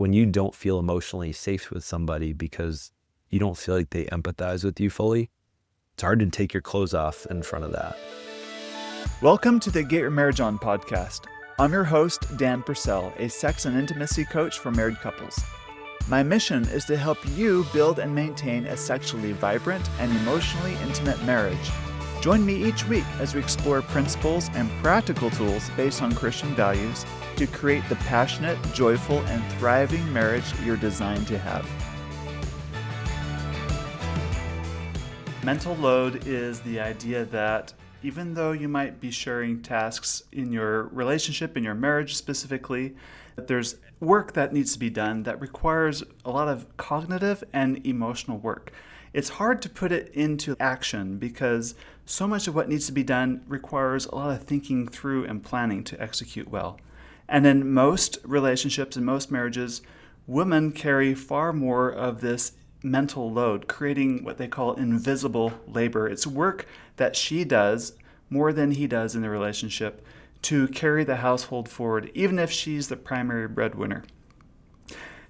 when you don't feel emotionally safe with somebody because you don't feel like they empathize with you fully, it's hard to take your clothes off in front of that. Welcome to the Get Your Marriage On podcast. I'm your host, Dan Purcell, a sex and intimacy coach for married couples. My mission is to help you build and maintain a sexually vibrant and emotionally intimate marriage. Join me each week as we explore principles and practical tools based on Christian values to create the passionate, joyful, and thriving marriage you're designed to have. Mental load is the idea that even though you might be sharing tasks in your relationship, in your marriage specifically, that there's work that needs to be done that requires a lot of cognitive and emotional work. It's hard to put it into action because so much of what needs to be done requires a lot of thinking through and planning to execute well. And in most relationships and most marriages, women carry far more of this mental load, creating what they call invisible labor. It's work that she does more than he does in the relationship to carry the household forward, even if she's the primary breadwinner.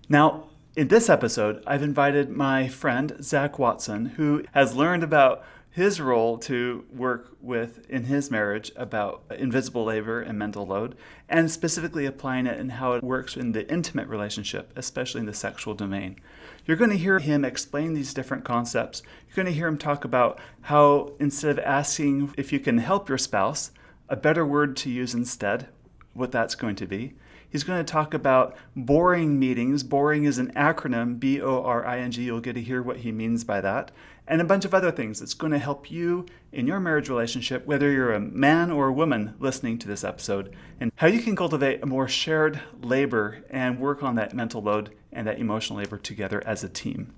Now, in this episode, I've invited my friend, Zach Watson, who has learned about his role to work with in his marriage about invisible labor and mental load, and specifically applying it and how it works in the intimate relationship, especially in the sexual domain. You're going to hear him explain these different concepts. You're going to hear him talk about how instead of asking if you can help your spouse, a better word to use instead, what that's going to be. He's going to talk about boring meetings. Boring is an acronym, B-O-R-I-N-G. You'll get to hear what he means by that. And a bunch of other things that's going to help you in your marriage relationship, whether you're a man or a woman listening to this episode, and how you can cultivate a more shared labor and work on that mental load and that emotional labor together as a team.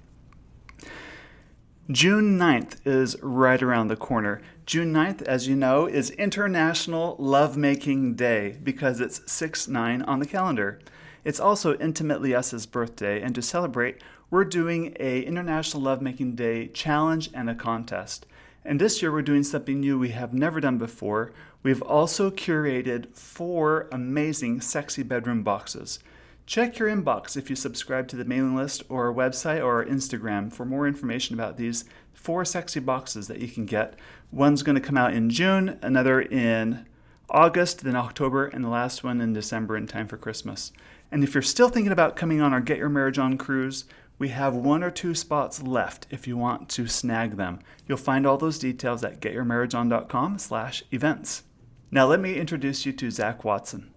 June 9th is right around the corner. June 9th, as you know, is International Lovemaking Day because it's 6/9 on the calendar. It's also Intimately Us's birthday, and to celebrate, we're doing a International Lovemaking Day challenge and a contest. And this year we're doing something new we have never done before. We've also curated 4 amazing sexy bedroom boxes. Check your inbox if you subscribe to the mailing list or our website or our Instagram for more information about these 4 sexy boxes that you can get. One's going to come out in June, another in August, then October, and the last one in December in time for Christmas. And if you're still thinking about coming on our Get Your Marriage On cruise, we have 1 or 2 spots left if you want to snag them. You'll find all those details at getyourmarriageon.com/events. Now let me introduce you to Zach Watson.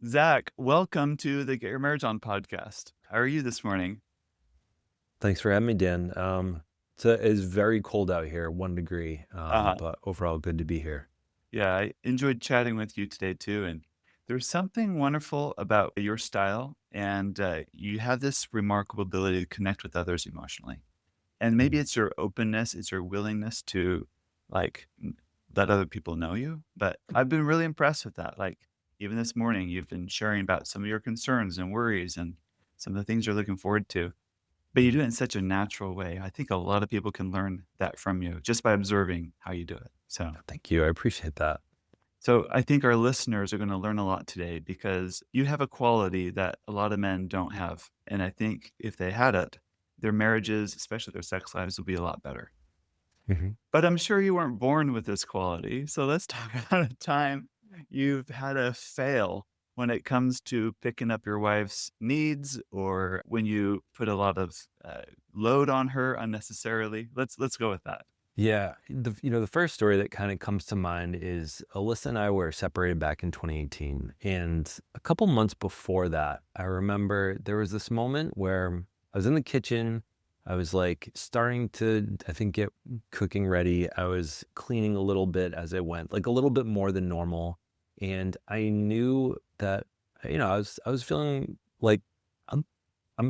Zach, welcome to the Get Your Marriage On podcast. How are you this morning? Thanks for having me, Dan. It's very cold out here, 1 degree, but overall good to be here. Yeah, I enjoyed chatting with you today too. And there's something wonderful about your style, and you have this remarkable ability to connect with others emotionally. And maybe it's your openness, it's your willingness to let other people know you. But I've been really impressed with that. Even this morning, you've been sharing about some of your concerns and worries and some of the things you're looking forward to. But you do it in such a natural way. I think a lot of people can learn that from you just by observing how you do it. Thank you. I appreciate that. So I think our listeners are going to learn a lot today because you have a quality that a lot of men don't have. And I think if they had it, their marriages, especially their sex lives, would be a lot better. Mm-hmm. But I'm sure you weren't born with this quality. So let's talk about a time you've had a fail when it comes to picking up your wife's needs or when you put a lot of load on her unnecessarily. Let's go with that. Yeah, the first story that kind of comes to mind is Alyssa and I were separated back in 2018. And a couple months before that, I remember there was this moment where I was in the kitchen. I was starting to, I think, get cooking ready. I was cleaning a little bit as I went, a little bit more than normal. And I knew that, I was feeling I'm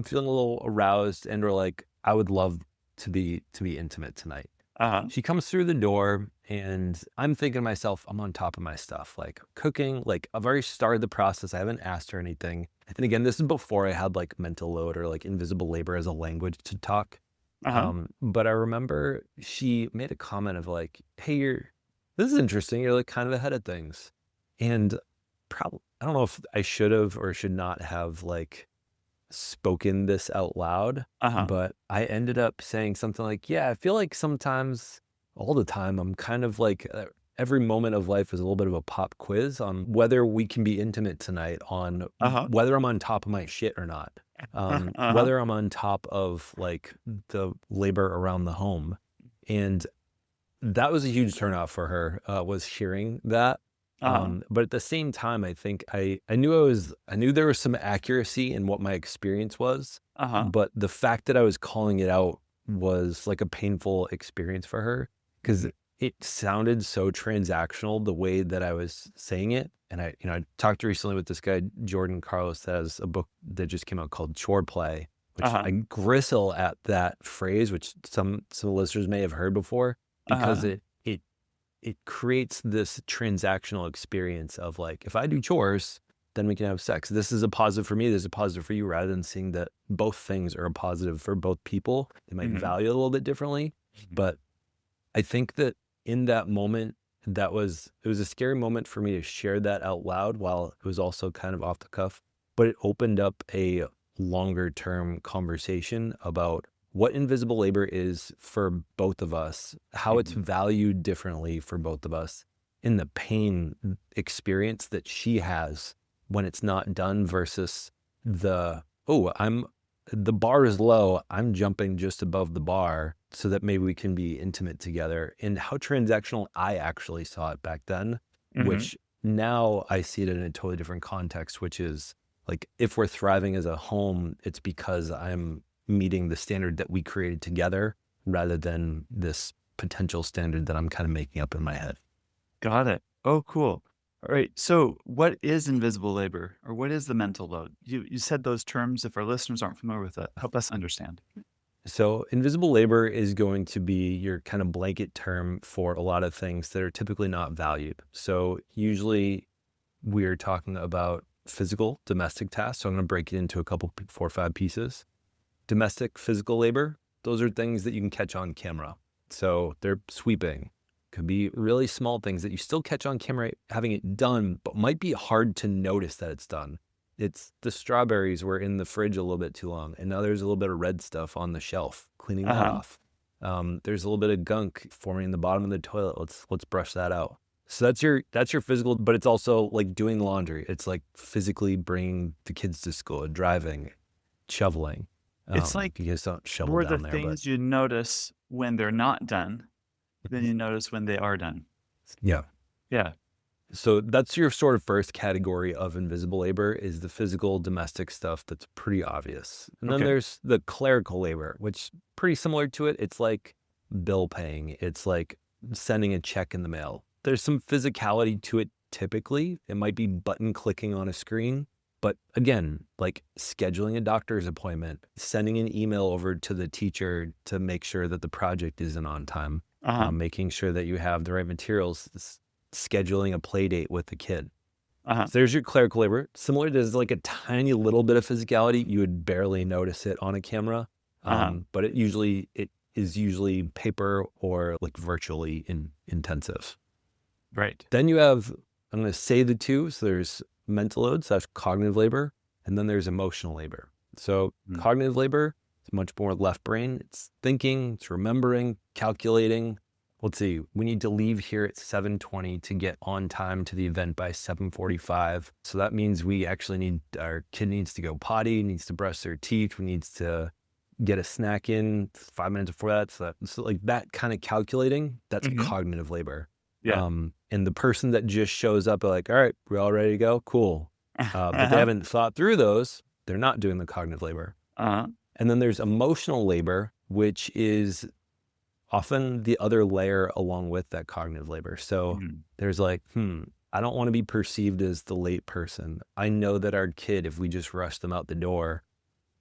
feeling a little aroused and I would love to be intimate tonight. She comes through the door and I'm thinking to myself, I'm on top of my stuff, cooking, I've already started the process. I haven't asked her anything. And again, this is before I had mental load or invisible labor as a language to talk. But I remember she made a comment of hey, this is interesting. You're kind of ahead of things. And I don't know if I should have or should not have spoken this out loud, Uh-huh. but I ended up saying something like, yeah, I feel like sometimes, all the time, I'm kind of like, every moment of life is a little bit of a pop quiz on whether we can be intimate tonight, on Uh-huh. whether I'm on top of my shit or not, Uh-huh. whether I'm on top of like the labor around the home. And that was a huge turnoff for her, was hearing that. Uh-huh. But at the same time, I think I knew there was some accuracy in what my experience was, Uh-huh. but the fact that I was calling it out was like a painful experience for her, because Mhm. it sounded so transactional the way that I was saying it. And I talked recently with this guy, Jordan Carlos, that has a book that just came out called Chore Play, which Uh-huh. I bristle at that phrase, which some listeners may have heard before, because Uh-huh. it creates this transactional experience of like, if I do chores, then we can have sex. This is a positive for me. This is a positive for you, rather than seeing that both things are a positive for both people. They might Mhm. value it a little bit differently, Mhm. but I think that in that moment, it was a scary moment for me to share that out loud, while it was also kind of off the cuff, but it opened up a longer term conversation about what invisible labor is for both of us, how it's Mhm. valued differently for both of us, in the pain experience that she has when it's not done, versus the, oh, the bar is low, I'm jumping just above the bar so that maybe we can be intimate together. And how transactional I actually saw it back then, Mhm. which now I see it in a totally different context, which is like, if we're thriving as a home, it's because I'm meeting the standard that we created together, rather than this potential standard that I'm kind of making up in my head. Got it. Oh, cool. All right. So, what is invisible labor, or what is the mental load? You said those terms. If our listeners aren't familiar with that, help us understand. So, invisible labor is going to be your kind of blanket term for a lot of things that are typically not valued. So, usually we're talking about physical domestic tasks. So, I'm going to break it into a couple, 4 or 5 pieces. Domestic physical labor, those are things that you can catch on camera. So, they're sweeping, could be really small things that you still catch on camera having it done, but might be hard to notice that it's done. It's the strawberries were in the fridge a little bit too long, and now there's a little bit of red stuff on the shelf. Cleaning that Uh-huh. off. There's a little bit of gunk forming in the bottom of the toilet. Let's brush that out. So that's your physical, but it's also like doing laundry. It's like physically bringing the kids to school, driving, shoveling. It's like You guys don't shovel more the down there, but things you notice when they're not done than you notice when they are done. yeah. Yeah. So that's your sort of first category of invisible labor, is the physical domestic stuff that's pretty obvious. And then Okay. there's the clerical labor, which pretty similar to it. It's like bill paying. It's like sending a check in the mail. There's some physicality to it typically. It might be button clicking on a screen. But again, like scheduling a doctor's appointment, sending an email over to the teacher to make sure that the project isn't on time, Uh-huh. making sure that you have the right materials, scheduling a play date with the kid. Uh-huh. So there's your clerical labor. Similar, there's like a tiny little bit of physicality. You would barely notice it on a camera, Uh-huh. but it is usually paper or like virtually intensive. Right. Then you have, I'm going to say the two. So there's mental load / cognitive labor, and then there's emotional labor. So Mm. cognitive labor is much more left brain. It's thinking, it's remembering, calculating. Let's see, we need to leave here at 7:20 to get on time to the event by 7:45. So that means our kid needs to go potty, needs to brush their teeth, we needs to get a snack in 5 minutes before that. So like that kind of calculating, that's Mhm. cognitive labor. Yeah. And the person that just shows up like, all right, we're all ready to go. Cool. But they Uh-huh. haven't thought through those. They're not doing the cognitive labor. Uh-huh. And then there's emotional labor, which is often the other layer along with that cognitive labor. So Mhm. there's like, I don't want to be perceived as the late person. I know that our kid, if we just rush them out the door,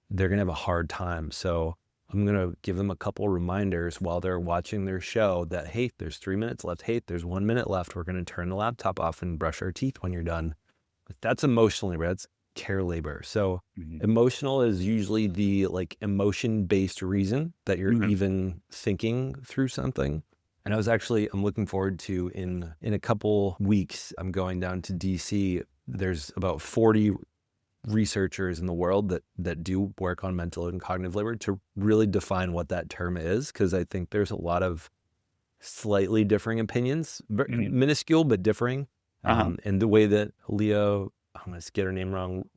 they're going to have a hard time. So I'm going to give them a couple reminders while they're watching their show that, hey, there's 3 minutes left. Hey, there's 1 minute left. We're going to turn the laptop off and brush our teeth when you're done. But that's emotional labor. That's care labor. So Mhm. emotional is usually the like emotion-based reason that you're Mhm. even thinking through something. And I'm looking forward to, in a couple weeks, I'm going down to DC. There's about 40 researchers in the world that do work on mental load and cognitive labor to really define what that term is, because I think there's a lot of slightly differing opinions, Hmm. minuscule but differing. Uh-huh. And the way that Leo, I'm going to get her name wrong,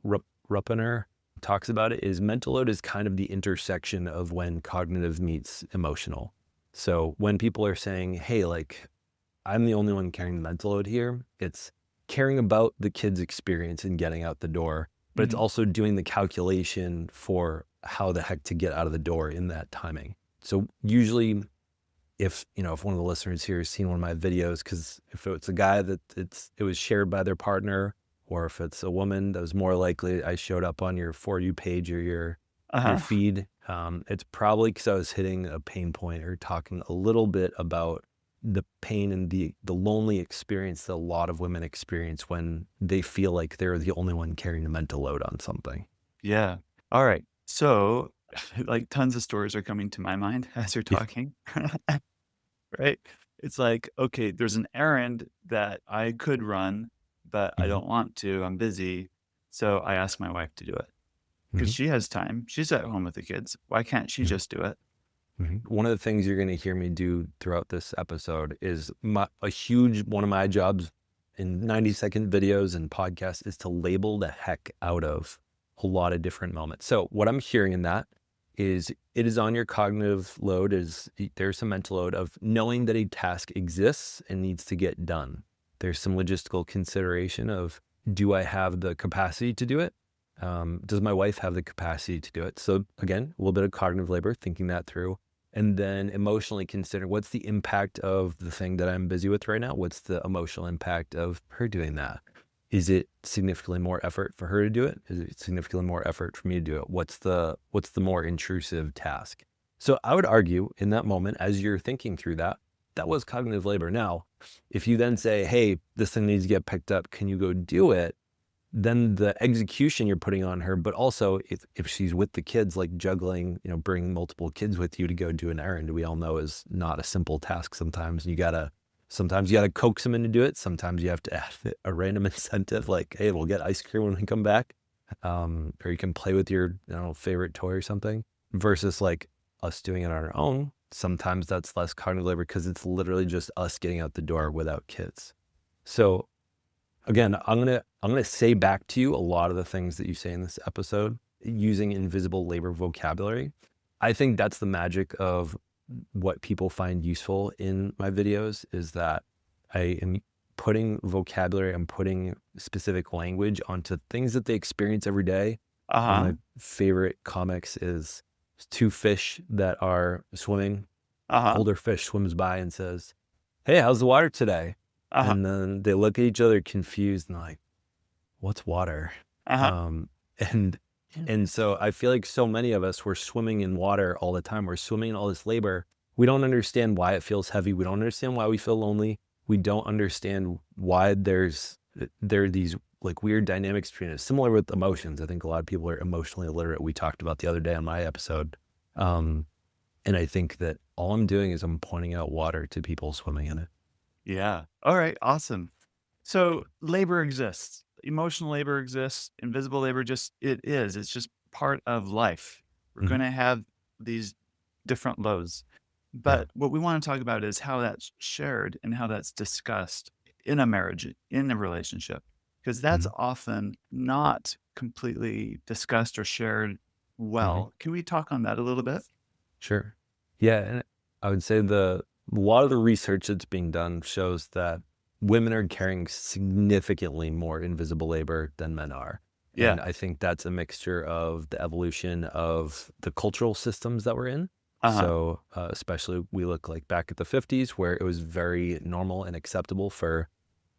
Ruppiner talks about it is mental load is kind of the intersection of when cognitive meets emotional. So when people are saying, hey, like, I'm the only one carrying the mental load here, it's caring about the kid's experience and getting out the door, but it's Hmm. also doing the calculation for how the heck to get out of the door in that timing. So usually if one of the listeners here has seen one of my videos, because if it's a guy that it was shared by their partner, or if it's a woman, that was more likely I showed up on your For You page or your Uh-huh. feed. It's probably because I was hitting a pain point or talking a little bit about the pain and the lonely experience that a lot of women experience when they feel like they're the only one carrying the mental load on something. Yeah. All right. So, like, tons of stories are coming to my mind as you're Yeah. talking, right? It's like, okay, there's an errand that I could run, but I Hmm. don't want to. I'm busy. So I ask my wife to do it because Hmm. she has time. She's at home with the kids. Why can't she Hmm. just do it? One of the things you're going to hear me do throughout this episode is a huge one of my jobs in 90-second videos and podcasts is to label the heck out of a lot of different moments. So what I'm hearing in that is it is on your cognitive load, is there's some mental load of knowing that a task exists and needs to get done. There's some logistical consideration of, do I have the capacity to do it? Does my wife have the capacity to do it? So again, a little bit of cognitive labor, thinking that through. And then emotionally consider, what's the impact of the thing that I'm busy with right now? What's the emotional impact of her doing that? Is it significantly more effort for her to do it? Is it significantly more effort for me to do it? What's the more intrusive task? So I would argue in that moment, as you're thinking through that, that was cognitive labor. Now, if you then say, hey, this thing needs to get picked up, can you go do it? Then the execution you're putting on her, but also if she's with the kids, like juggling, bringing multiple kids with you to go do an errand, we all know is not a simple task. Sometimes you gotta coax them into do it. Sometimes you have to add a random incentive, like, hey, we'll get ice cream when we come back. Or you can play with your, favorite toy or something, versus like us doing it on our own. Sometimes that's less cognitive labor because it's literally just us getting out the door without kids. So again, I'm gonna say back to you a lot of the things that you say in this episode using invisible labor vocabulary. I think that's the magic of what people find useful in my videos, is that I am putting vocabulary, I'm putting specific language onto things that they experience every day. One of Uh-huh. my favorite comics is two fish that are swimming. Uh-huh. Older fish swims by and says, hey, how's the water today? Uh-huh. And then they look at each other confused and like, what's water? Uh-huh. Um, and and so I feel like so many of us, we're swimming in water all the time. We're swimming in all this labor. We don't understand why it feels heavy. We don't understand why we feel lonely. We don't understand why there are these like weird dynamics between us. Similar with emotions. I think a lot of people are emotionally illiterate. We talked about the other day on my episode. Um, and I think that all I'm doing is I'm pointing out water to people swimming in it. Yeah. All right. Awesome. So labor exists. Emotional labor exists. Invisible labor just it is. It's just part of life. We're Mhm. going to have these different lows. Yeah. But what we want to talk about is how that's shared and how that's discussed in a marriage, in a relationship, because that's Mhm. often not completely discussed or shared Mhm. well. Can we talk on that a little bit? Sure. Yeah, and I would say a lot of the research that's being done shows that women are carrying significantly more invisible labor than men are. Yeah. And I think that's a mixture of the evolution of the cultural systems that we're in. Uh-huh. So, especially we look like back at the 50s where it was very normal and acceptable for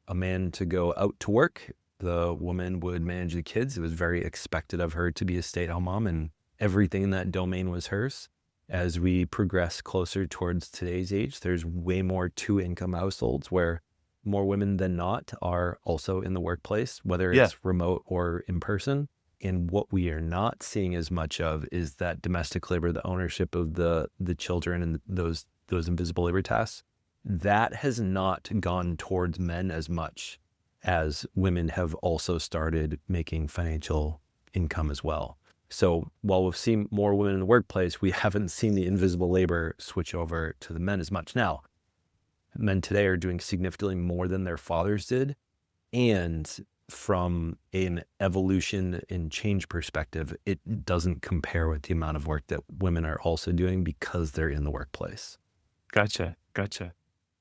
a man to go out to work. The woman would manage the kids. It was very expected of her to be a stay-at-home mom, and everything in that domain was hers. As we progress closer towards today's age, there's way more two-income households where more women than not are also in the workplace, whether Yeah. it's remote or in person. And what we are not seeing as much of is that domestic labor, the ownership of the children and those invisible labor tasks that has not gone towards men as much as women have also started making financial income as well. So while we've seen more women in the workplace, we haven't seen the invisible labor switch over to the men as much. Now, men today are doing significantly more than their fathers did. And from an evolution and change perspective, it doesn't compare with the amount of work that women are also doing because they're in the workplace. Gotcha. Gotcha.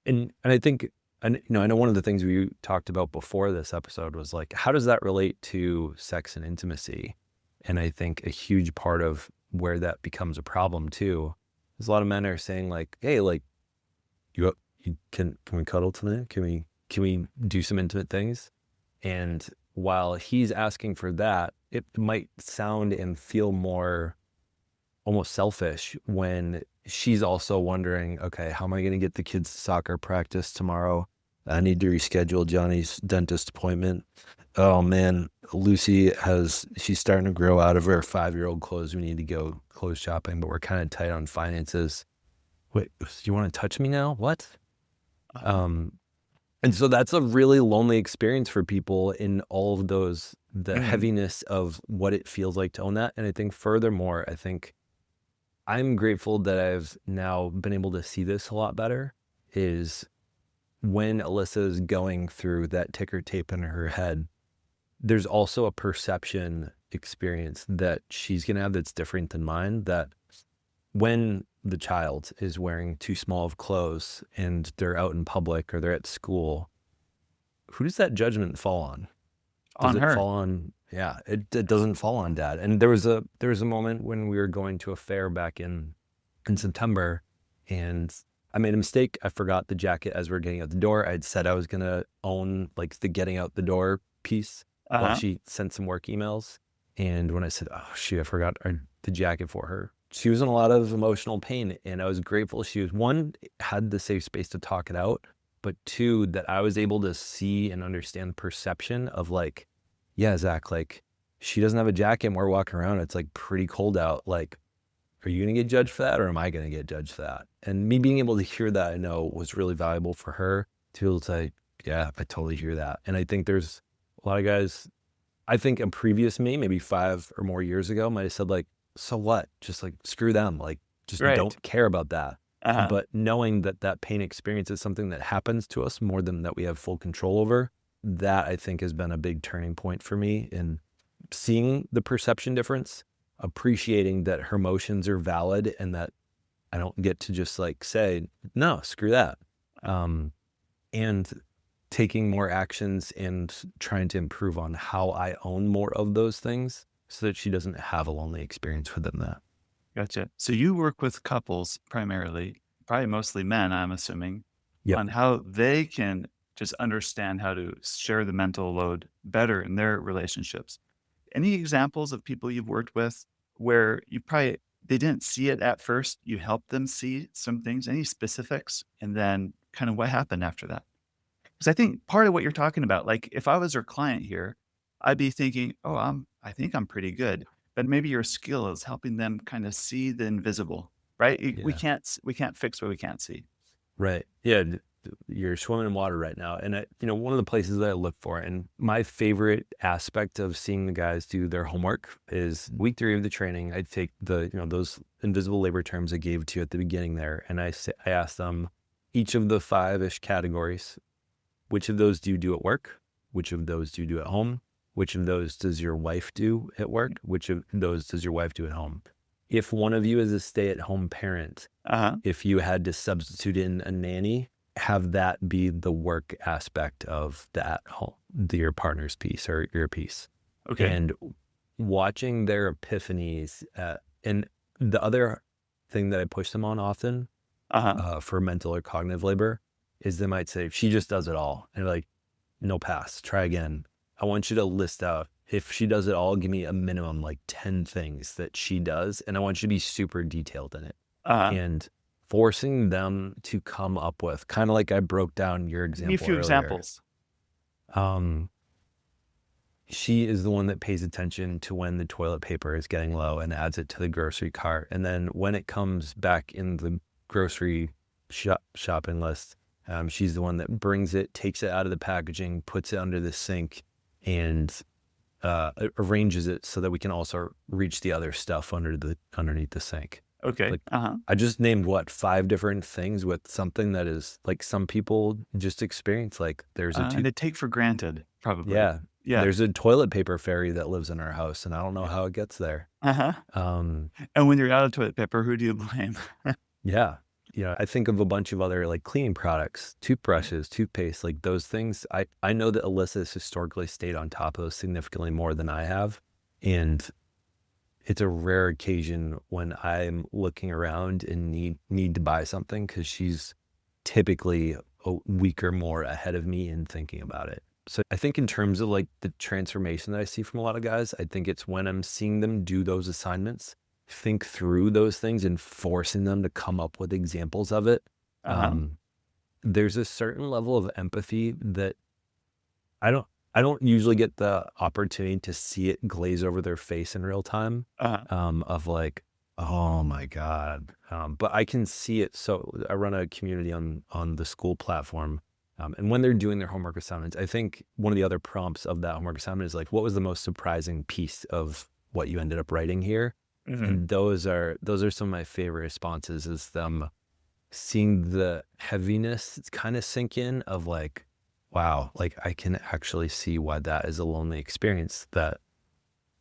And I think, and I know one of the things we talked about before this episode was like, how does that relate to sex and intimacy? And I think a huge part of where that becomes a problem too is a lot of men are saying like, hey, like you can we cuddle tonight? Can we do some intimate things? And while he's asking for that, it might sound and feel more almost selfish when she's also wondering, okay, how am I going to get the kids to soccer practice tomorrow? I need to reschedule Johnny's dentist appointment. Oh man, she's starting to grow out of her 5-year-old clothes. We need to go clothes shopping, but we're kind of tight on finances. Wait, you want to touch me now? What? Um, and so that's a really lonely experience for people in all of the heaviness of what it feels like to own that. And I think furthermore, I think I'm grateful that I've now been able to see this a lot better is when Alyssa is going through that ticker tape in her head, there's also a perception experience that she's going to have that's different than mine, that when the child is wearing too small of clothes and they're out in public or they're at school, who does that judgment fall on? Does On it her. fall on? Yeah, it doesn't fall on dad. And there was a moment when we were going to a fair back in September, and I made a mistake. I forgot the jacket as we are getting out the door. I'd said I was gonna own like the getting out the door piece while she sent some work emails. And when I said, "Oh shoot, I forgot the jacket for her," she was in a lot of emotional pain, and I was grateful she was one had the safe space to talk it out, but two that I was able to see and understand the perception of like, yeah, Zach, like she doesn't have a jacket and we're walking around. It's like pretty cold out. Like, are you going to get judged for that or am I going to get judged for that? And me being able to hear that, I know was really valuable for her to be able to say, yeah, I totally hear that. And I think there's a lot of guys, I think a previous me, maybe 5 or more years ago, might have said like, so what? Just like screw them. Like, just Right. don't care about that. Uh-huh. But knowing that that pain experience is something that happens to us more than that we have full control over, that I think has been a big turning point for me in seeing the perception difference, appreciating that her emotions are valid and that I don't get to just like say, no, screw that. And taking more actions and trying to improve on how I own more of those things so that she doesn't have a lonely experience within that. Gotcha. So you work with couples primarily, probably mostly men, I'm assuming, Yep. on how they can just understand how to share the mental load better in their relationships. Any examples of people you've worked with where they didn't see it at first, you helped them see some things, any specifics, and then kind of what happened after that? Because I think part of what you're talking about, like if I was your client here, I'd be thinking, oh, I think I'm pretty good. But maybe your skill is helping them kind of see the invisible, right? Yeah. We can't fix what we can't see. Right. Yeah. You're swimming in water right now. And one of the places that I look for, and my favorite aspect of seeing the guys do their homework is week 3 of the training. I take those invisible labor terms I gave to you at the beginning there. And I asked them each of the 5-ish categories, which of those do you do at work? Which of those do you do at home? Which of those does your wife do at work? Which of those does your wife do at home? If one of you is a stay-at-home parent, if you had to substitute in a nanny, have that be the work aspect of the at-home, your partner's piece or your piece. Okay. And watching their epiphanies. And the other thing that I push them on often for mental or cognitive labor is they might say, she just does it all. And like, no pass, try again. I want you to list out, if she does it all, give me a minimum like 10 things that she does. And I want you to be super detailed in it. And forcing them to come up with, kind of like I broke down your Give me a example few earlier. examples. She is the one that pays attention to when the toilet paper is getting low and adds it to the grocery cart. And then when it comes back in the grocery shopping list, she's the one that brings it, takes it out of the packaging, puts it under the sink, and arranges it so that we can also reach the other stuff underneath the sink. Okay. Like, Uh-huh. I just named what, 5 different things with something that is like some people just experience. Like there's a And they take for granted, probably. yeah, Yeah. there's a toilet paper fairy that lives in our house, and I don't know how it gets there. Uh-huh. Um, And when you're out of toilet paper, who do you blame? yeah, I think of a bunch of other like cleaning products, toothbrushes, toothpaste, like those things. I know that Alyssa has historically stayed on top of those significantly more than I have, and it's a rare occasion when I'm looking around and need to buy something because she's typically a week or more ahead of me in thinking about it. So I think in terms of like the transformation that I see from a lot of guys, I think it's when I'm seeing them do those assignments, think through those things and forcing them to come up with examples of it. Uh-huh. Um, there's a certain level of empathy that I don't I don't usually get the opportunity to see it glaze over their face in real time, Uh-huh. of like, "Oh my God." But I can see it. So I run a community on the school platform, and when they're doing their homework assignments, I think one of the other prompts of that homework assignment is like, "What was the most surprising piece of what you ended up writing here?" Mhm. And those are some of my favorite responses, is them seeing the heaviness kind of sink in of like, wow, like I can actually see why that is a lonely experience, that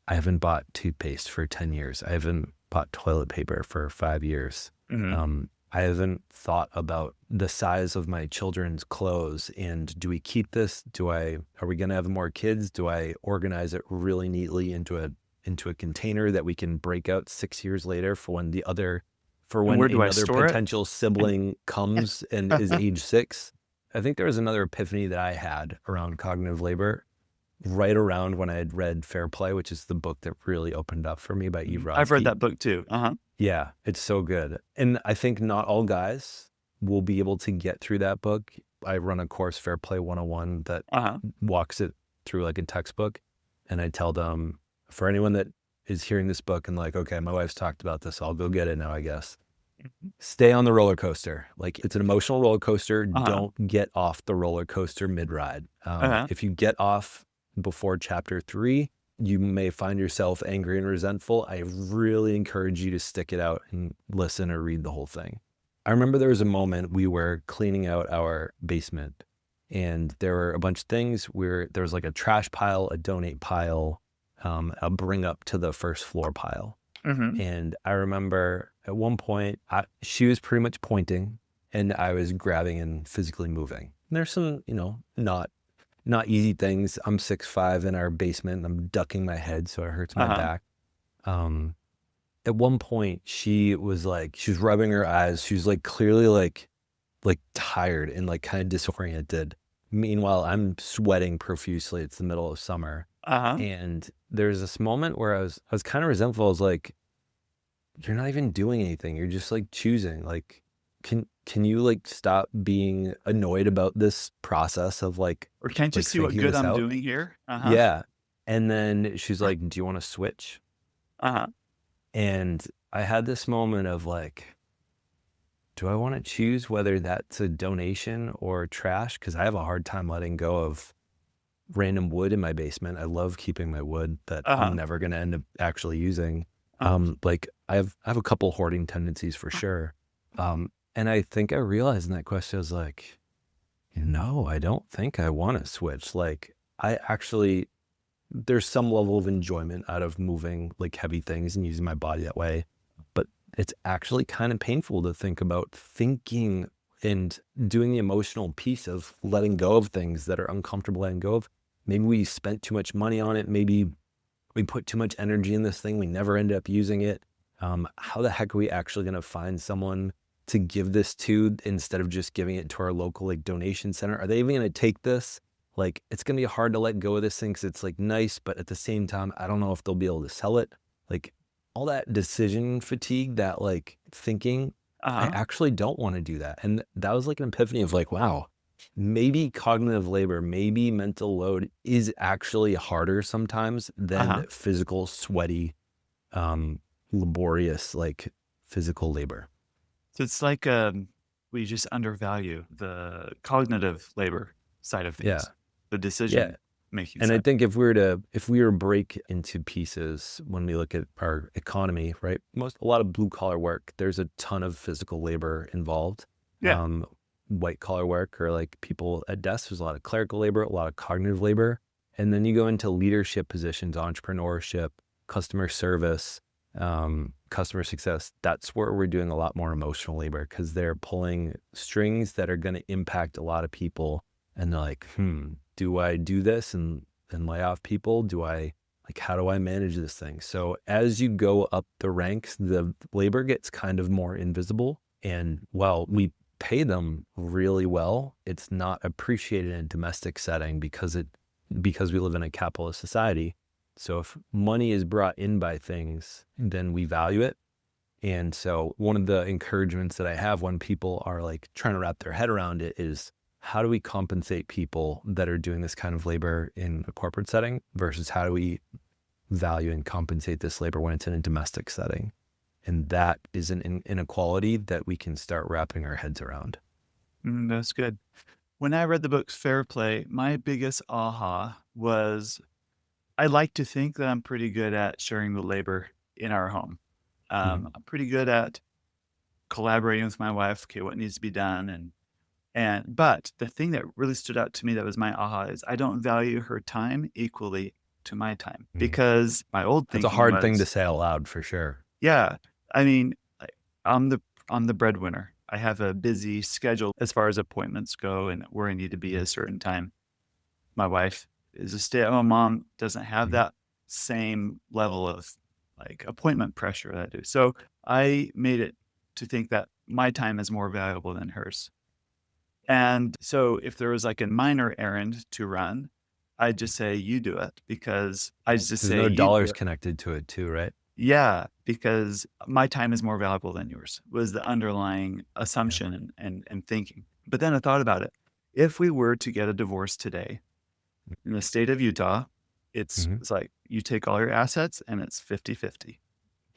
I haven't bought toothpaste for 10 years. I haven't bought toilet paper for 5 years. Mhm. I haven't thought about the size of my children's clothes and do we keep this? Are we going to have more kids? Do I organize it really neatly into a container that we can break out 6 years later for And when where do I another store it? potential sibling comes and is age 6? I think there was another epiphany that I had around cognitive labor right around when I had read Fair Play, which is the book that really opened up for me by Eve Mhm. I've read Rodsky. that book too. Uh-huh. Yeah, it's so good. And I think not all guys will be able to get through that book. I run a course, Fair Play 101, that Uh-huh. walks it through like a textbook. And I tell them, for anyone that is hearing this book and like, okay, my wife's talked about this, I'll go get it now, I guess. Mhm. Stay on the roller coaster. Like it's an emotional roller coaster. Uh-huh. Don't get off the roller coaster mid-ride. Uh-huh. If you get off before chapter 3, you may find yourself angry and resentful. I really encourage you to stick it out and listen or read the whole thing. I remember there was a moment we were cleaning out our basement and there were a bunch of things where there was like a trash pile, a donate pile, a bring up to the first floor pile. Mhm. And I remember at one point, she was pretty much pointing and I was grabbing and physically moving. And there's some, not easy things. I'm 6'5" in our basement. And I'm ducking my head, so it hurts my Uh-huh. back. Um, at one point, she was rubbing her eyes. She was like clearly like tired and like kind of disoriented. Meanwhile, I'm sweating profusely. It's the middle of summer. Uh-huh. And there's this moment where I was kind of resentful. I was like, you're not even doing anything. You're just like choosing. Like, can you like stop being annoyed about this process of Or can't you like see what thinking good this I'm out? doing here? Uh-huh. Yeah. And then she's like, "Do you want to switch?" Uh-huh. And I had this moment of like, do I want to choose whether that's a donation or trash? Because I have a hard time letting go of random wood in my basement. I love keeping my wood that I'm Uh-huh. never going to end up actually using. Uh-huh. Like I have a couple hoarding tendencies for sure. And I think I realized in that question, I was like, no, I don't think I want to switch. Like I actually, there's some level of enjoyment out of moving like heavy things and using my body that way. But it's actually kind of painful to think about thinking and doing the emotional piece of letting go of things that are uncomfortable letting go of. Maybe we spent too much money on it. Maybe we put too much energy in this thing. We never ended up using it. How the heck are we actually going to find someone to give this to instead of just giving it to our local like donation center? Are they even going to take this? Like, it's going to be hard to let go of this thing because it's like nice, but at the same time, I don't know if they'll be able to sell it. Like all that decision fatigue, that like thinking, I Uh-huh. actually don't want to do that. And that was like an epiphany of like, wow, maybe cognitive labor, maybe mental load is actually harder sometimes Uh-huh. than physical, sweaty, laborious, like physical labor. So it's like we just undervalue the cognitive labor side of Yeah. things, the Yeah. decision. making And I sense. think if we were to break into pieces when we look at our economy, right? A lot of blue collar work, there's a ton of physical labor involved. Yeah. Um, White collar work or like people at desks, there's a lot of clerical labor, a lot of cognitive labor. And then you go into leadership positions, entrepreneurship, customer service, customer success. That's where we're doing a lot more emotional labor because they're pulling strings that are going to impact a lot of people. And they're like, do I do this and lay off people? How do I manage this thing? So as you go up the ranks, the labor gets kind of more invisible. And while we pay them really well, it's not appreciated in a domestic setting because we live in a capitalist society. So if money is brought in by things, then we value it. And so one of the encouragements that I have when people are like trying to wrap their head around it is, how do we compensate people that are doing this kind of labor in a corporate setting versus how do we value and compensate this labor when it's in a domestic setting? And that is an inequality that we can start wrapping our heads around. That's good. When I read the book Fair Play, my biggest aha was I like to think that I'm pretty good at sharing the labor in our home. Mhm. I'm pretty good at collaborating with my wife. Okay, what needs to be done, but the thing that really stood out to me that was my aha is I don't value her time equally to my time Mhm. because my old That's a thinking hard thing to was, say out loud for sure. yeah, I mean, I'm the I'm the breadwinner. I have a busy schedule as far as appointments go and where I need to be at Mhm. a certain time. My wife is a stay-at-home mom, doesn't have Mhm. that same level of, like, appointment pressure that I do. So, I made it to think that my time is more valuable than hers. And so if there was, like, a minor errand to run, I'd just say, "You do it," because I just There's say, no "You do dollars it." connected to it too, right? Yeah, because my time is more valuable than yours, was the underlying Yeah. assumption and thinking. But then I thought about it. If we were to get a divorce today in the state of Utah, Mhm. it's like you take all your assets and it's 50-50.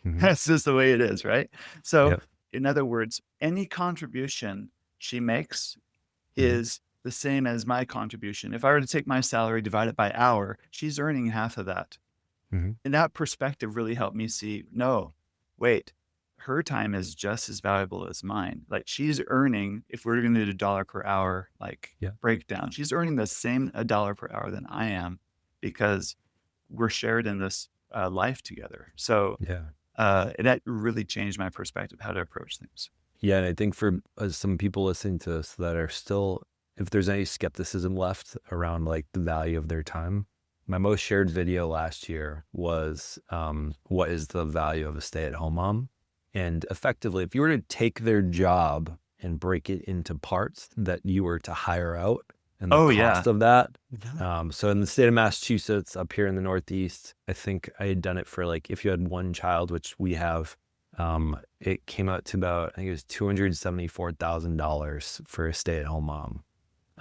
Mhm. That's just the way it is, right? So, Yep. in other words, any contribution she makes Mhm. is the same as my contribution. If I were to take my salary, divide it by hour, she's earning half of that. Mhm. And that perspective really helped me see, no, wait, her time is just as valuable as mine. Like she's earning, if we're going to do dollar per hour, like Yeah. breakdown, she's earning the same a dollar per hour than I am because we're shared in this life together. So Yeah. that really changed my perspective, how to approach things. Yeah, and I think for some people listening to this that are still, if there's any skepticism left around like the value of their time, my most shared video last year was what is the value of a stay-at-home mom? And effectively, if you were to take their job and break it into parts that you were to hire out and the Oh, yeah. cost of that. So in the state of Massachusetts, up here in the Northeast, I think I had done it for like if you had one child, which we have, it came out to about, I think it was $274,000 for a stay-at-home mom.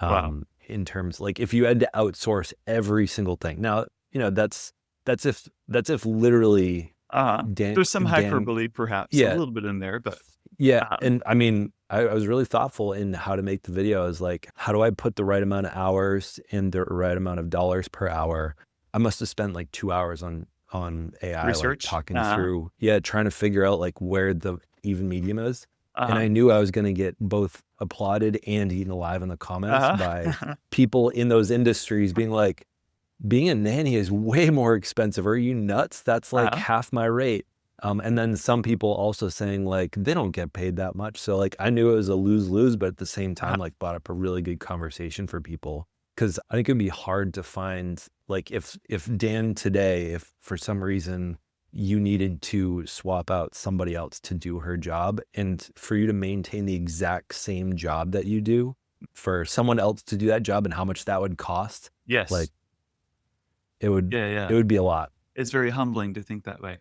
Wow. In terms like if you had to outsource every single thing. Now, that's if literally Dan There's some Dan hyperbole, perhaps a yeah, little bit in there, but yeah. um, And I mean, I was really thoughtful in how to make the video. I was like, how do I put the right amount of hours and the right amount of dollars per hour? I must have spent like 2 hours on AI, like research. talking through, yeah, trying to figure out like where the even medium is. And Uh-huh. I knew I was going to get both applauded and eaten alive in the comments by Uh-huh. people in those industries being like, being a nanny is way more expensive. Are you nuts? That's like Uh-huh. half my rate. And then some people also saying like they don't get paid that much. So like I knew it was a lose-lose, but at the same Uh-huh. time, like brought up a really good conversation for people. Cause I think it'd be hard to find like if Dan today, if for some reason you needed to swap out somebody else to do her job and for you to maintain the exact same job that you do, for someone else to do that job and how much that would cost, like Yes. it would Yeah, it yeah. would be a lot. It's very humbling to think that way.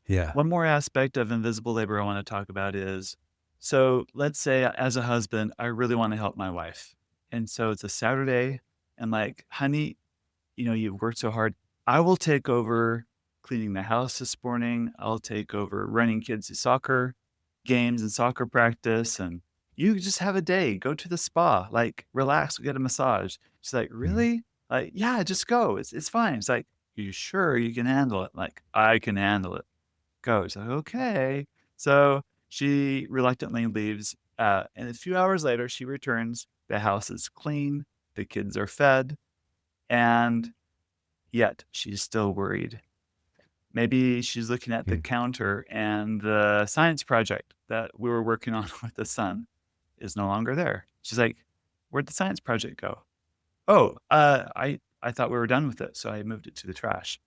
Yeah. One more aspect of invisible labor I want to talk about is, so let's say as a husband, I really want to help my wife. And so it's a Saturday and like, honey, you've worked so hard. I will take over cleaning the house this morning. I'll take over running kids to soccer games and soccer practice. And you just have a day, go to the spa, like relax, get a massage. She's like, Mhm. really? Like, yeah, just go. It's fine. It's like, you sure you can handle it? Like, I can handle it. Go. It's like, okay. So she reluctantly leaves. And a few hours later, she returns. The house is clean. The kids are fed. And yet she's still worried. Maybe she's looking at the Hmm. counter and the science project that we were working on with the son is no longer there. She's like, where'd the science project go? Oh, I thought we were done with it, so I moved it to the trash.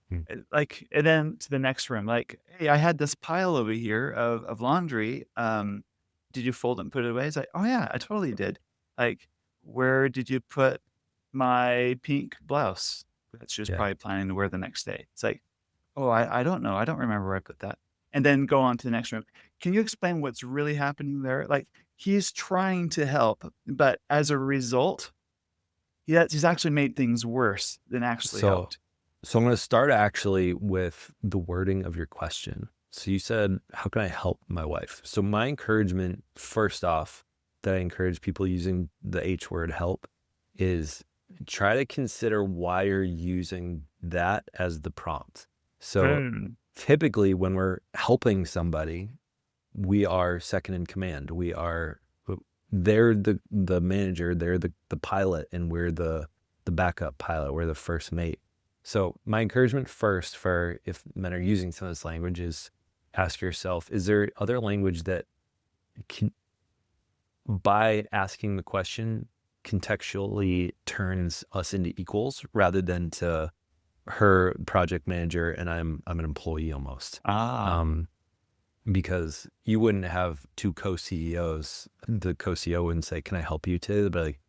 Hmm. Like, and then to the next room, like, hey, I had this pile over here of laundry. Did you fold it and put it away? It's like, oh yeah, I totally did. Like, where did you put my pink blouse that she was Yeah. probably planning to wear the next day? It's like, oh, I don't know. I don't remember where I put that. And then go on to the next room. Can you explain what's really happening there? Like, he's trying to help, but as a result, he's actually made things worse than actually So, helped. so I'm going to start actually with the wording of your question. So you said, how can I help my wife? So my encouragement, first off, that I encourage people using the H word help is try to consider why you're using that as the prompt. So Mm. typically when we're helping somebody, we are second in command. They're the manager, they're the pilot, and we're the backup pilot, we're the first mate. So my encouragement first for if men are using some of this language is ask yourself, is there other language that can, by asking the question, contextually turns us into equals rather than to her project manager and I'm an employee almost. Ah. Um, because you wouldn't have two co-CEOs. The co-CEO wouldn't say, "Can I help you today?" They'd be like,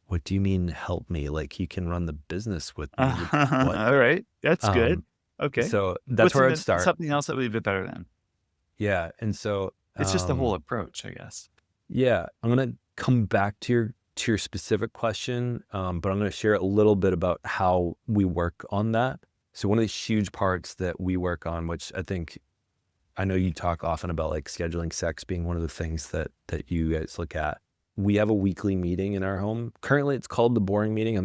"What do you mean help me? Like you can run the business with me? What?" All right. That's good. Um, Okay. so that's What's where I'd even start. something else that would be a bit better then? Yeah, and so It's just the whole approach, I guess. yeah, I'm gonna come back to your specific question, but I'm gonna share a little bit about how we work on that. So one of the huge parts that we work on, which I know you talk often about like scheduling sex being one of the things that you guys look at. We have a weekly meeting in our home. Currently it's called the boring meeting.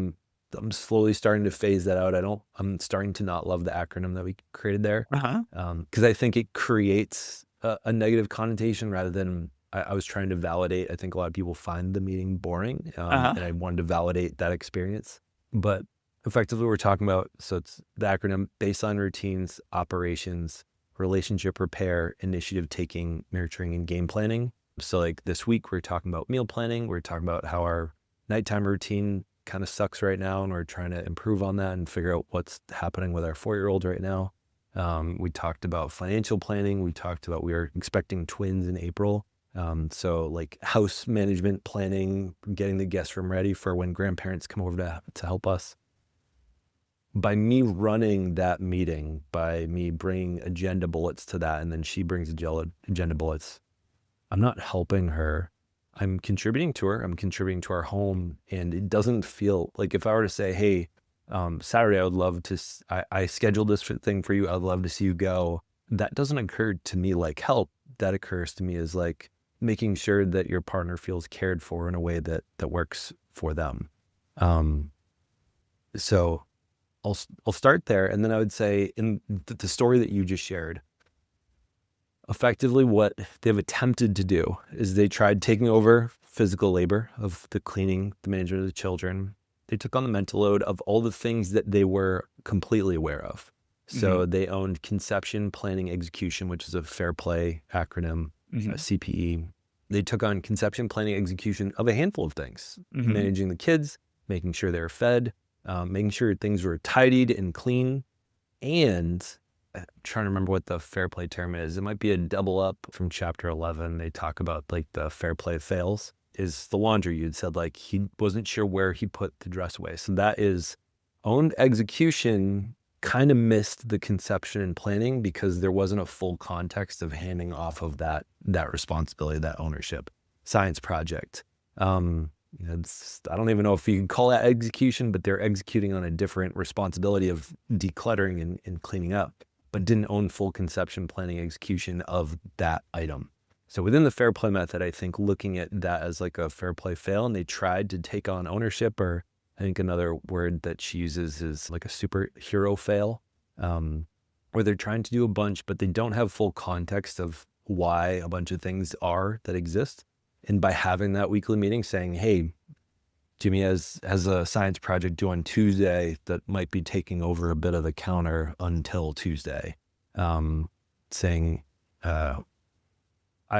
I'm slowly starting to phase that out. I'm starting to not love the acronym that we created there. Uh-huh. Because I think it creates a negative connotation rather than I was trying to validate. I think a lot of people find the meeting boring. Uh-huh. And I wanted to validate that experience. But effectively we're talking about, so it's the acronym baseline routines, operations, relationship repair, initiative taking, nurturing, and game planning. So like this week, we're talking about meal planning. We're talking about how our nighttime routine kind of sucks right now. And we're trying to improve on that and figure out what's happening with our 4-year-old right now. We talked about financial planning. We talked about we are expecting twins in April. So like house management planning, getting the guest room ready for when grandparents come over to help us. By me running that meeting, by me bringing agenda bullets to that, and then she brings agenda bullets, I'm not helping her. I'm contributing to her. I'm contributing to our home. And it doesn't feel like if I were to say, hey, Saturday, I would love to, I scheduled this thing for you. I'd love to see you go. That doesn't occur to me like help. That occurs to me as like making sure that your partner feels cared for in a way that works for them. Um, so I'll start there, and then I would say in the story that you just shared, effectively what they've attempted to do is they tried taking over physical labor of the cleaning, the management of the children. They took on the mental load of all the things that they were completely aware of. Mm-hmm. So they owned conception, planning, execution, which is a fair play acronym, Mm-hmm. CPE. They took on conception, planning, execution of a handful of things, Mm-hmm. managing the kids, making sure they were fed, making sure things were tidied and clean. And I'm trying to remember what the fair play term is. It might be a double up from chapter 11. They talk about like the fair play fails is the laundry. You'd said like he wasn't sure where he put the dress away. So that is owned execution kind of missed the conception and planning because there wasn't a full context of handing off of that responsibility, that ownership. Science project. I don't even know if you can call that execution, but they're executing on a different responsibility of decluttering and cleaning up, but didn't own full conception, planning, execution of that item. So within the fair play method, I think looking at that as like a fair play fail, and they tried to take on ownership or I think another word that she uses is like a superhero fail, where they're trying to do a bunch, but they don't have full context of why a bunch of things are that exist. And by having that weekly meeting saying, hey, Jimmy has a science project due on Tuesday that might be taking over a bit of the counter until Tuesday. Saying,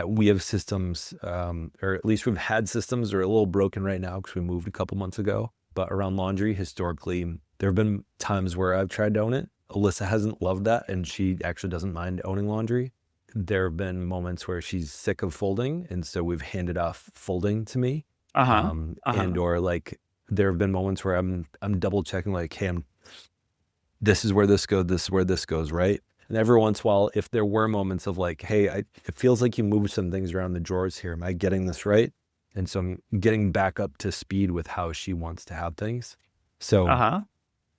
we have systems, or at least we've had systems that are a little broken right now because we moved a couple months ago. But around laundry, historically, there have been times where I've tried to own it. Alyssa hasn't loved that, and she actually doesn't mind owning laundry. There have been moments where she's sick of folding, and so we've handed off folding to me. Uh-huh. And Uh-huh. or like there have been moments where I'm double checking, like, hey, this is where this goes, this is where this goes, right? And every once in a while, if there were moments of like, hey, it feels like you moved some things around the drawers here. Am I getting this right? And so I'm getting back up to speed with how she wants to have things. So Uh-huh.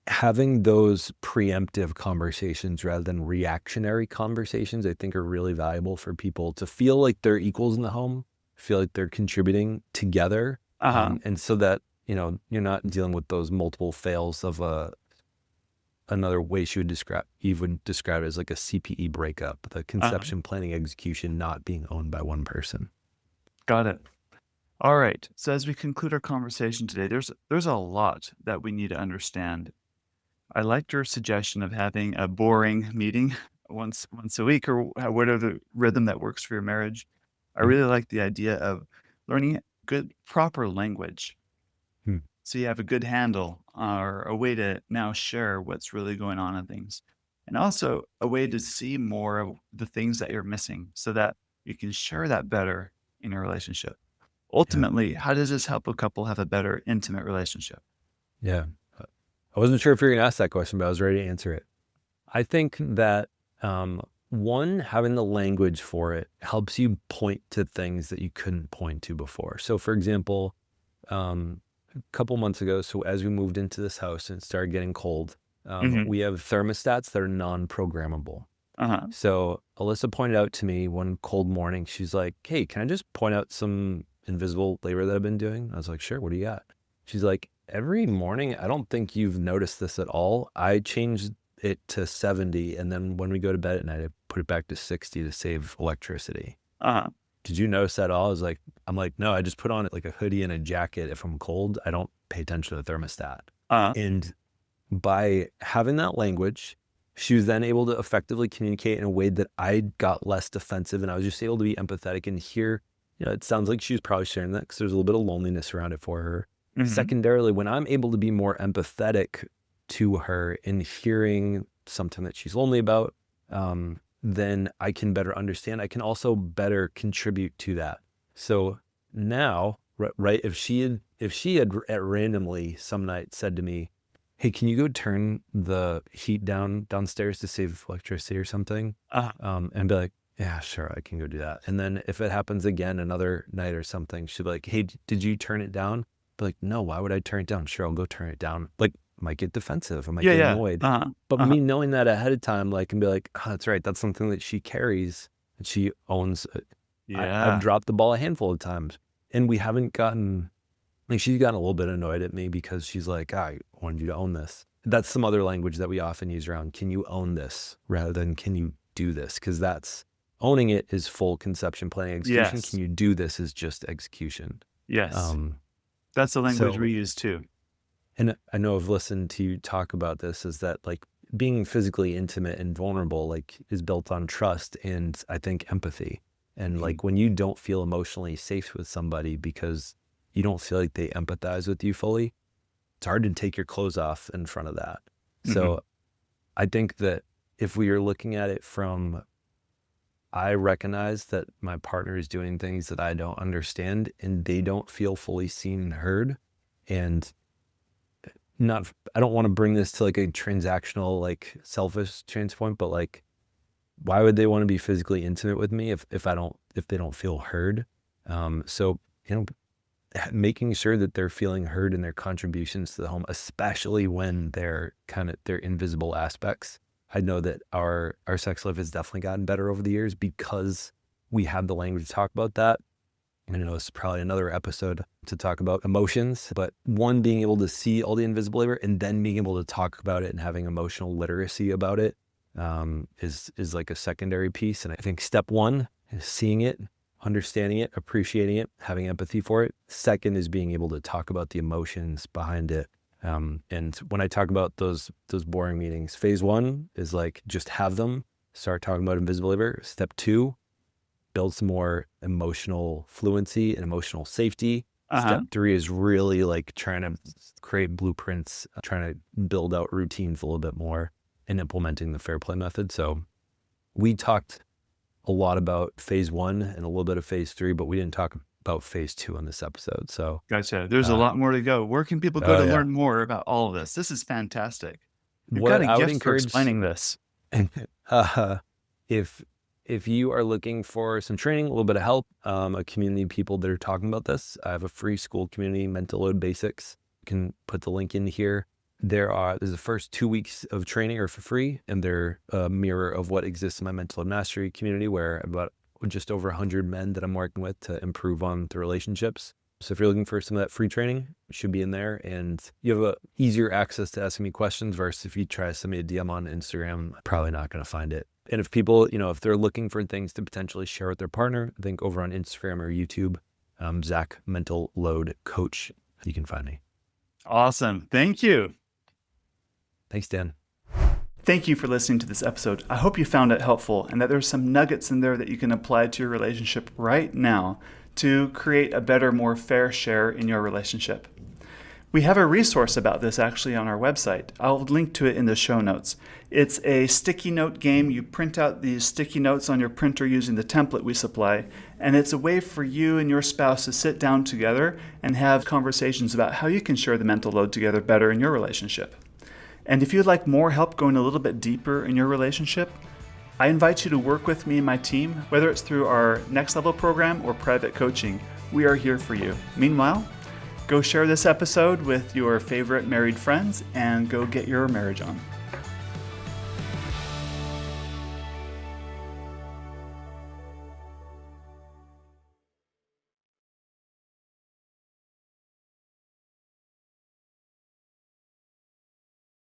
having those preemptive conversations rather than reactionary conversations, I think are really valuable for people to feel like they're equals in the home, feel like they're contributing together. Uh-huh. And so that, you're not dealing with those multiple fails of another way she would describe it as like a CPE breakup, the Uh-huh. conception, planning, execution not being owned by one person. Got it. All right. So as we conclude our conversation today, there's a lot that we need to understand. I liked your suggestion of having a boring meeting once a week or whatever rhythm that works for your marriage. I Mhm. really like the idea of learning good proper language Hmm. so you have a good handle or a way to now share what's really going on in things. And also a way to see more of the things that you're missing so that you can share that better in your relationship. Yeah. Ultimately, how does this help a couple have a better intimate relationship? Yeah. I wasn't sure if you were going to ask that question, but I was ready to answer it. I think that um, one, having the language for it helps you point to things that you couldn't point to before. So, for example, a couple months ago, so as we moved into this house and it started getting cold, Hmm. we have thermostats that are non-programmable. Uh-huh. So Alyssa pointed out to me one cold morning, she's like, hey, can I just point out some invisible labor that I've been doing? I was like, sure, what do you got? She's like, every morning, I don't think you've noticed this at all. I changed it to 70, and then when we go to bed at night, I put it back to 60 to save electricity. Uh-huh. Did you notice that at all? I'm like, no, I just put on like a hoodie and a jacket. If I'm cold, I don't pay attention to the thermostat. Uh-huh. And by having that language, she was then able to effectively communicate in a way that I got less defensive, and I was just able to be empathetic and hear, it sounds like she was probably sharing that because there's a little bit of loneliness around it for her. Hmm. Secondarily, when I'm able to be more empathetic to her in hearing something that she's lonely about, then I can better understand. I can also better contribute to that. So now, right, if she had randomly some night said to me, hey, can you go turn the heat downstairs to save electricity or something? Uh-huh. And be like, yeah, sure, I can go do that. And then if it happens again another night or something, she'd be like, hey, did you turn it down? Be like, no, why would I turn it down? Sure, I'll go turn it down. Like, I might get defensive. I might Yeah, get yeah. annoyed. Uh-huh. But Uh-huh. me knowing that ahead of time, like, and be like, oh, that's right. That's something that she carries and she owns. I've Yeah. dropped the ball a handful of times and we haven't gotten, like, she's gotten a little bit annoyed at me because she's like, I wanted you to own this. That's some other language that we often use around, can you own this rather than can you do this? Because that's owning it is full conception, planning, execution. Can Yes. you do this is just execution. Yes. Um, That's the language so, we use too. and I know I've listened to you talk about this, is that like being physically intimate and vulnerable, like is built on trust and I think empathy. And Mhm. like when you don't feel emotionally safe with somebody because you don't feel like they empathize with you fully, it's hard to take your clothes off in front of that. Mhm. So I think that if we are looking at it from, I recognize that my partner is doing things that I don't understand and they don't feel fully seen and heard. And not, I don't want to bring this to like a transactional, like selfish point, but like, why would they want to be physically intimate with me if they don't feel heard? So, you know, making sure that they're feeling heard in their contributions to the home, especially when they're kind of their invisible aspects. I know that our sex life has definitely gotten better over the years because we have the language to talk about that. I know it's probably another episode to talk about emotions, but one, being able to see all the invisible labor and then being able to talk about it and having emotional literacy about it is like a secondary piece. And I think step one is seeing it, understanding it, appreciating it, having empathy for it. Second is being able to talk about the emotions behind it. And when I talk about those boring meetings, phase one is like, just have them, start talking about invisible labor. Step two, build some more emotional fluency and emotional safety. Step three is really like trying to create blueprints, trying to build out routines a little bit more and implementing the fair play method. So we talked a lot about phase one and a little bit of phase three, but we didn't talk about phase two on this episode. So Gotcha. There's a lot more to go. Where can people go to learn more about all of this? This is fantastic. You've got a gift for explaining this. If you are looking for some training, a little bit of help, a community of people that are talking about this, I have a free school community, Mental Load Basics. You can put the link in here. There's the first 2 weeks of training are for free, and they're a mirror of what exists in my mental load mastery community, where about just over 100 men that I'm working with to improve on the relationships. So if you're looking for some of that free training, it should be in there, and you have a easier access to asking me questions versus if you try to send me a DM on Instagram, probably not going to find it. And if people, if they're looking for things to potentially share with their partner, I think over on Instagram or YouTube, Zach Mental Load Coach, you can find me. Awesome. Thank you. Thanks, Dan. Thank you for listening to this episode. I hope you found it helpful and that there's some nuggets in there that you can apply to your relationship right now to create a better, more fair share in your relationship. We have a resource about this actually on our website. I'll link to it in the show notes. It's a sticky note game. You print out these sticky notes on your printer using the template we supply, and it's a way for you and your spouse to sit down together and have conversations about how you can share the mental load together better in your relationship. And if you'd like more help going a little bit deeper in your relationship, I invite you to work with me and my team, whether it's through our Next Level program or private coaching. We are here for you. Meanwhile, go share this episode with your favorite married friends and go get your marriage on.